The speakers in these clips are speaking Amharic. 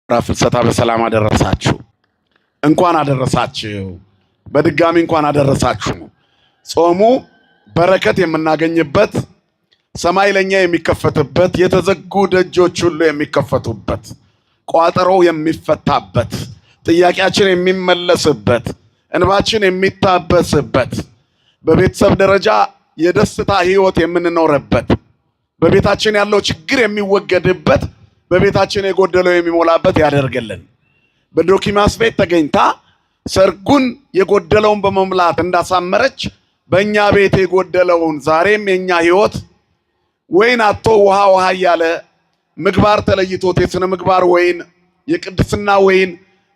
ፍልሰታ በሰላም አደረሳችሁ። እንኳን አደረሳችሁ። በድጋሚ እንኳን አደረሳችሁ። ጾሙ በረከት የምናገኝበት፣ ሰማይ ለኛ የሚከፈትበት፣ የተዘጉ ደጆች ሁሉ የሚከፈቱበት፣ ቋጠሮ የሚፈታበት፣ ጥያቄያችን የሚመለስበት፣ እንባችን የሚታበስበት፣ በቤተሰብ ደረጃ የደስታ ህይወት የምንኖርበት፣ በቤታችን ያለው ችግር የሚወገድበት፣ በቤታችን የጎደለው የሚሞላበት ያደርግልን። በዶኪማስ ቤት ተገኝታ ሰርጉን የጎደለውን በመሙላት እንዳሳመረች በእኛ ቤት የጎደለውን ዛሬም የኛ ህይወት ወይን አቶ ውሃ እያለ ምግባር ተለይቶት የስነ ምግባር ወይን፣ የቅድስና ወይን፣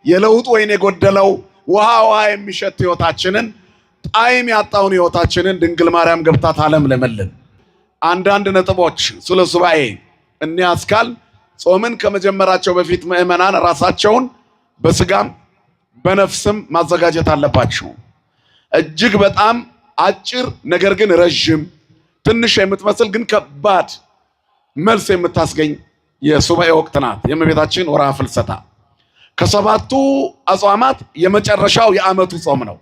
የለውጥ ወይን የጎደለው ውሃ የሚሸት ህይወታችንን፣ ጣዕም ያጣውን ህይወታችንን ድንግል ማርያም ገብታ ታለምልምልን። አንዳንድ ነጥቦች ስለ ሱባኤ እንያስካል። ጾምን ከመጀመራቸው በፊት ምእመናን ራሳቸውን በስጋም በነፍስም ማዘጋጀት አለባቸው። እጅግ በጣም አጭር ነገር ግን ረጅም፣ ትንሽ የምትመስል ግን ከባድ መልስ የምታስገኝ የሱባኤ ወቅት ናት የእመቤታችን ወርኃ ፍልሰታ። ከሰባቱ አጽዋማት የመጨረሻው የዓመቱ ጾም ነው።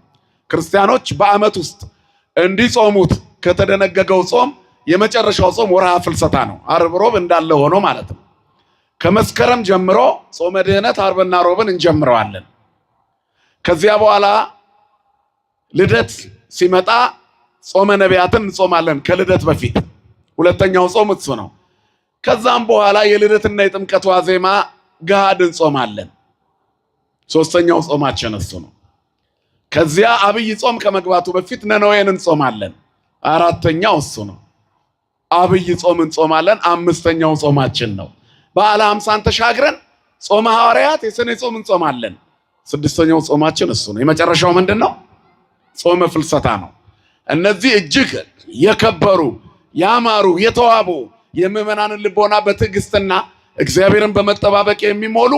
ክርስቲያኖች በዓመት ውስጥ እንዲጾሙት ከተደነገገው ጾም የመጨረሻው ጾም ወርኃ ፍልሰታ ነው። ዓርብ ሮብ እንዳለ ሆኖ ማለት ነው። ከመስከረም ጀምሮ ጾመ ድህነት ዓርብና ሮብን እንጀምረዋለን። ከዚያ በኋላ ልደት ሲመጣ ጾመ ነቢያትን እንጾማለን። ከልደት በፊት ሁለተኛው ጾም እሱ ነው። ከዛም በኋላ የልደትና የጥምቀት ዋዜማ ገሃድ እንጾማለን። ሶስተኛው ጾማችን እሱ ነው። ከዚያ አብይ ጾም ከመግባቱ በፊት ነነዌን እንጾማለን። አራተኛው እሱ ነው። አብይ ጾም እንጾማለን። አምስተኛው ጾማችን ነው። በዓለ ሃምሳን ተሻግረን ጾመ ሐዋርያት የሰኔ ጾም እንጾማለን። ስድስተኛው ጾማችን እሱ ነው። የመጨረሻው ምንድነው? ጾመ ፍልሰታ ነው። እነዚህ እጅግ የከበሩ ያማሩ የተዋቡ የምዕመናንን ልቦና በትዕግስትና እግዚአብሔርን በመጠባበቅ የሚሞሉ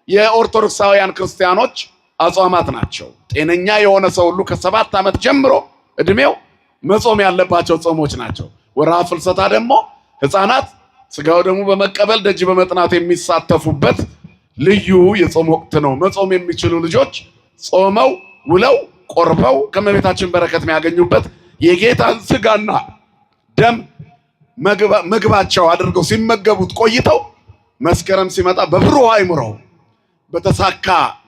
የኦርቶዶክሳውያን ክርስቲያኖች አጽዋማት ናቸው። ጤነኛ የሆነ ሰው ሁሉ ከ7 ዓመት ጀምሮ እድሜው መጾም ያለባቸው ጾሞች ናቸው። ወርኃ ፍልሰታ ደግሞ ሕፃናት ስጋው ደግሞ በመቀበል ደጅ በመጥናት የሚሳተፉበት ልዩ የጾም ወቅት ነው። መጾም የሚችሉ ልጆች ጾመው ውለው ቆርበው ከእመቤታችን በረከት የሚያገኙበት፣ የጌታን ስጋና ደም ምግባቸው አድርገው ሲመገቡት ቆይተው መስከረም ሲመጣ በብሩህ አእምሮ፣ በተሳካ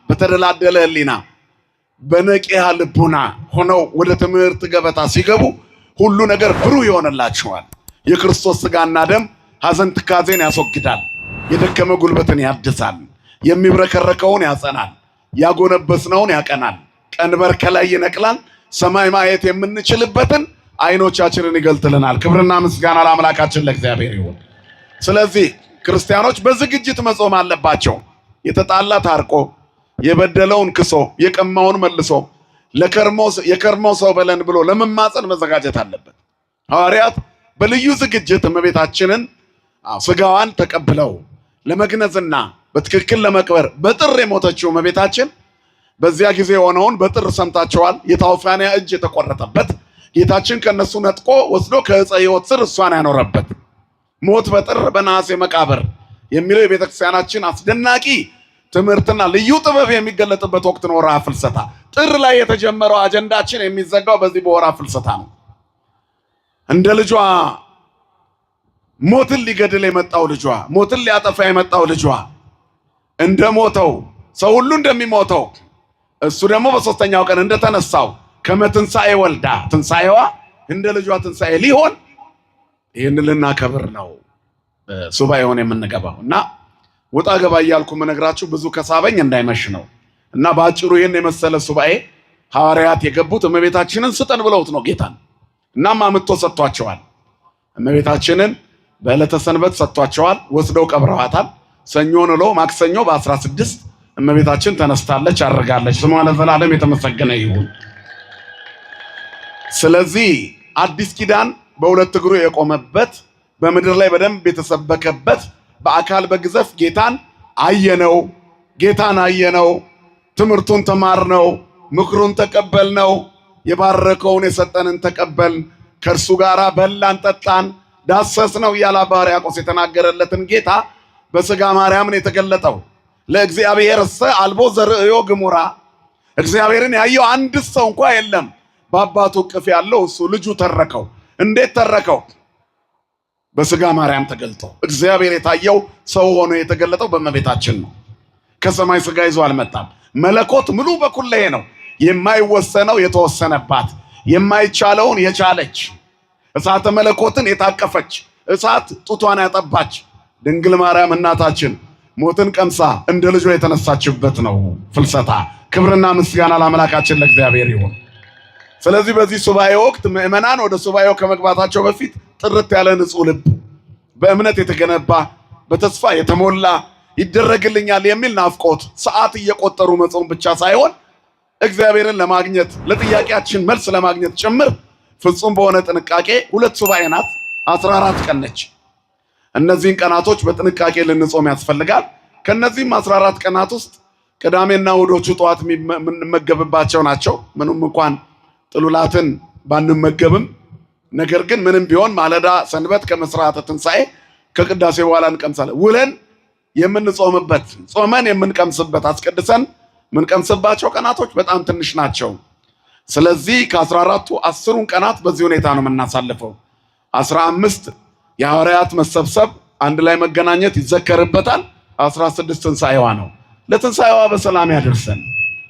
በተደላደለ ሕሊና፣ በነቂያ ልቡና ሆነው ወደ ትምህርት ገበታ ሲገቡ ሁሉ ነገር ብሩህ ይሆንላቸዋል። የክርስቶስ ስጋና ደም ሐዘን ትካዜን ያስወግዳል። የደከመ ጉልበትን ያድሳል። የሚብረከረከውን ያጸናል። ያጎነበስነውን ያቀናል። ቀንበር ከላይ ይነቅላል። ሰማይ ማየት የምንችልበትን አይኖቻችንን ይገልጥልናል። ክብርና ምስጋና ለአምላካችን ለእግዚአብሔር ይሁን። ስለዚህ ክርስቲያኖች በዝግጅት መጾም አለባቸው። የተጣላ ታርቆ፣ የበደለውን ክሶ፣ የቀማውን መልሶ የከርሞ ሰው በለን ብሎ ለመማፀን መዘጋጀት አለበት። ሐዋርያት በልዩ ዝግጅት እመቤታችንን ስጋዋን ተቀብለው ለመግነዝና በትክክል ለመቅበር በጥር የሞተችው እመቤታችን በዚያ ጊዜ የሆነውን በጥር ሰምታቸዋል። የታውፋንያ እጅ የተቆረጠበት ጌታችን ከነሱ ነጥቆ ወስዶ ከዕፀ ሕይወት ስር እሷን ያኖረበት ሞት በጥር በነሐሴ መቃብር የሚለው የቤተክርስቲያናችን አስደናቂ ትምህርትና ልዩ ጥበብ የሚገለጥበት ወቅት ነው ወርኃ ፍልሰታ። ጥር ላይ የተጀመረው አጀንዳችን የሚዘጋው በዚህ በወርኃ ፍልሰታ ነው። እንደ ልጇ ሞትን ሊገድል የመጣው ልጇ፣ ሞትን ሊያጠፋ የመጣው ልጇ እንደ ሞተው ሰው ሁሉ እንደሚሞተው እሱ ደግሞ በሶስተኛው ቀን እንደተነሳው ከመትንሣኤ ወልዳ ትንሣኤዋ እንደ ልጇ ትንሣኤ ሊሆን ይህን ልናከብር ነው ሱባኤውን የምንገባው። እና ወጣ ገባ እያልኩ የምነግራችሁ ብዙ ከሳበኝ እንዳይመሽ ነው። እና በአጭሩ ይህን የመሰለ ሱባኤ ሐዋርያት የገቡት እመቤታችንን ስጠን ብለውት ነው ጌታን። እናም አምጥቶ ሰጥቷቸዋል። እመቤታችንን በዕለተ ሰንበት ሰጥቷቸዋል። ወስደው ቀብረዋታል። ሰኞን ውሎ ማክሰኞ በ16 እመቤታችን ተነስታለች፣ አድርጋለች። ስሟ ለዘላለም የተመሰገነ ይሁን። ስለዚህ አዲስ ኪዳን በሁለት እግሩ የቆመበት፣ በምድር ላይ በደንብ የተሰበከበት፣ በአካል በግዘፍ ጌታን አየነው፣ ትምህርቱን ተማርነው፣ ምክሩን ተቀበልነው፣ የባረከውን የሰጠንን ተቀበልን፣ ከእርሱ ጋር በላን ጠጣን ዳሰስነው እያለ አባ ሕርያቆስ የተናገረለትን ጌታ በሥጋ ማርያምን የተገለጠው ለእግዚአብሔር አልቦ ዘርእዮ ግሙራ እግዚአብሔርን ያየው አንድ ሰው እንኳን የለም። በአባቱ እቅፍ ያለው እሱ ልጁ ተረከው። እንዴት ተረከው? በስጋ ማርያም ተገልጦ። እግዚአብሔር የታየው ሰው ሆኖ የተገለጠው በእመቤታችን ነው። ከሰማይ ስጋ ይዞ አልመጣም። መለኮት ሙሉ በኩለሄ ነው። የማይወሰነው የተወሰነባት፣ የማይቻለውን የቻለች፣ እሳተ መለኮትን የታቀፈች፣ እሳት ጡቷን ያጠባች ድንግል ማርያም እናታችን ሞትን ቀምሳ እንደ ልጇ የተነሳችበት ነው ፍልሰታ። ክብርና ምስጋና ለአምላካችን ለእግዚአብሔር ይሁን። ስለዚህ በዚህ ሱባኤ ወቅት ምእመናን ወደ ሱባኤው ከመግባታቸው በፊት ጥርት ያለ ንጹሕ ልብ፣ በእምነት የተገነባ በተስፋ የተሞላ ይደረግልኛል የሚል ናፍቆት ሰዓት እየቆጠሩ መጾም ብቻ ሳይሆን እግዚአብሔርን ለማግኘት ለጥያቄያችን መልስ ለማግኘት ጭምር ፍጹም በሆነ ጥንቃቄ 2 ሱባኤ ናት፣ 14 ቀን ነች። እነዚህን ቀናቶች በጥንቃቄ ልንጾም ያስፈልጋል። ከነዚህም 14 ቀናት ውስጥ ቅዳሜና እሑዶቹ ጠዋት የምንመገብባቸው ናቸው። ምንም እንኳን ጥሉላትን ባንመገብም፣ ነገር ግን ምንም ቢሆን ማለዳ ሰንበት ከመስራተ ትንሣኤ ከቅዳሴ በኋላ እንቀምሳለን። ውለን የምንጾምበት ጾመን የምንቀምስበት አስቀድሰን የምንቀምስባቸው ቀናቶች በጣም ትንሽ ናቸው። ስለዚህ ከ14ቱ 10ሩን ቀናት በዚህ ሁኔታ ነው የምናሳልፈው። 15 የሐዋርያት መሰብሰብ አንድ ላይ መገናኘት ይዘከርበታል። 16 ትንሣኤዋ ነው። ለትንሣኤዋ በሰላም ያደርሰን፣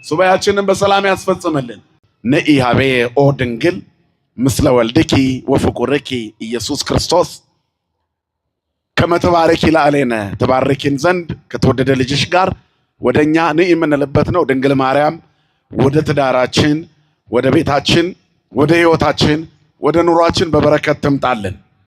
ሱባኤያችንን በሰላም ያስፈጽምልን። ነኢ ሀቤ ኦ ድንግል ምስለ ወልድኪ ወፍቁርኪ ኢየሱስ ክርስቶስ ከመተባረኪ ላዕሌነ ተባረኪን ዘንድ ከተወደደ ልጅሽ ጋር ወደኛ ነኢ የምንልበት ነው። ድንግል ማርያም ወደ ትዳራችን፣ ወደ ቤታችን፣ ወደ ሕይወታችን፣ ወደ ኑሯችን በበረከት ትምጣልን።